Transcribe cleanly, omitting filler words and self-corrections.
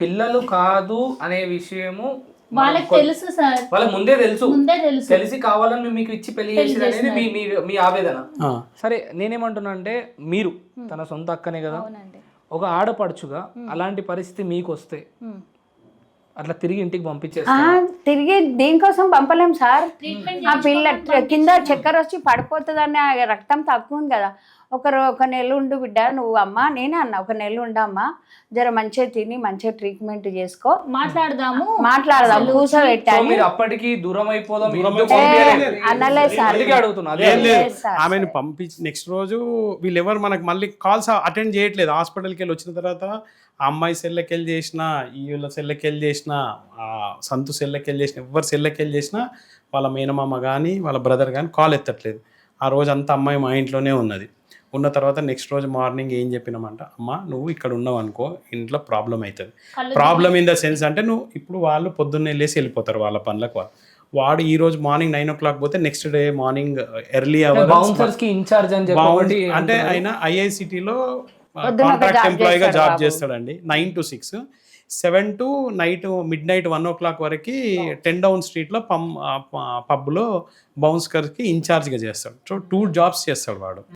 పిల్లలు కాదు అనే విషయము వాళ్ళకి తెలుసు సార్, వాళ్ళకి ముందే తెలుసు. తెలిసి కావాలని మేము మీకు ఇచ్చి పెళ్లి చేసేది అనేది మీ ఆవేదన. సరే నేనేమంటున్నా అంటే, మీరు తన సొంత అక్కనే కదా, ఒక ఆడపడుచుగా అలాంటి పరిస్థితి మీకు వస్తే అట్లా తిరిగి ఇంటికి పంపించేస్తారు? తిరిగి దీనికోసం పంపలేం సార్. ఆ పిల్ల కింద చక్కెర వచ్చి పడిపోతుందని రక్తం తక్కువ ఉంది కదా. ఒక నెల ఉండు బిడ్డ నువ్వు అమ్మ, నేనే అన్నా ఒక నెల ఉండమ్మా, జర మంచిగా తిని మంచిగా ట్రీట్మెంట్ చేసుకో, మాట్లాడదాం కూర్చోబెట్టాను. మీరు అప్పటికి దూరం అయిపోదాం అనలేదు సార్. ఆమెను పంపించి నెక్స్ట్ రోజు వీళ్ళెవరు మనకు మళ్ళీ కాల్స్ అటెండ్ చేయట్లేదు. హాస్పిటల్కి వెళ్ళి వచ్చిన తర్వాత ఆ అమ్మాయి సెల్లకి వెళ్ళి చేసిన, వీళ్ళ సెల్లకి వెళ్ళి చేసిన, సంతు సెల్లకి వెళ్ళి చేసిన, ఎవరు సెల్లకి వెళ్ళి చేసినా వాళ్ళ మేనమామ కానీ వాళ్ళ బ్రదర్ కానీ కాల్ ఎత్తట్లేదు. ఆ రోజు అంతా అమ్మాయి మా ఇంట్లోనే ఉన్నది. ఉన్న తర్వాత నెక్స్ట్ రోజు మార్నింగ్ ఏం చెప్పినామంట, అమ్మ నువ్వు ఇక్కడ ఉన్నావు అనుకో ఇంట్లో ప్రాబ్లం అవుతుంది. ప్రాబ్లం ఇన్ ద సెన్స్ అంటే నువ్వు ఇప్పుడు వాళ్ళు పొద్దున్నే లేసి వెళ్ళిపోతారు వాళ్ళ పనులకు. వాడు ఈ రోజు మార్నింగ్ 9 o'clock పోతే next day morning early hour అంటే ఆయన ఐఐసిటీలో కాంట్రాక్ట్ ఎంప్లాయీగా జాబ్ చేస్తాడండి. 9 to 6, 7 to midnight 1 o'clock వరకు 10 Down స్ట్రీట్లో పబ్లో బౌన్స్కర్కి ఇన్ఛార్జ్గా చేస్తాడు. సో 2 jobs చేస్తాడు వాడు.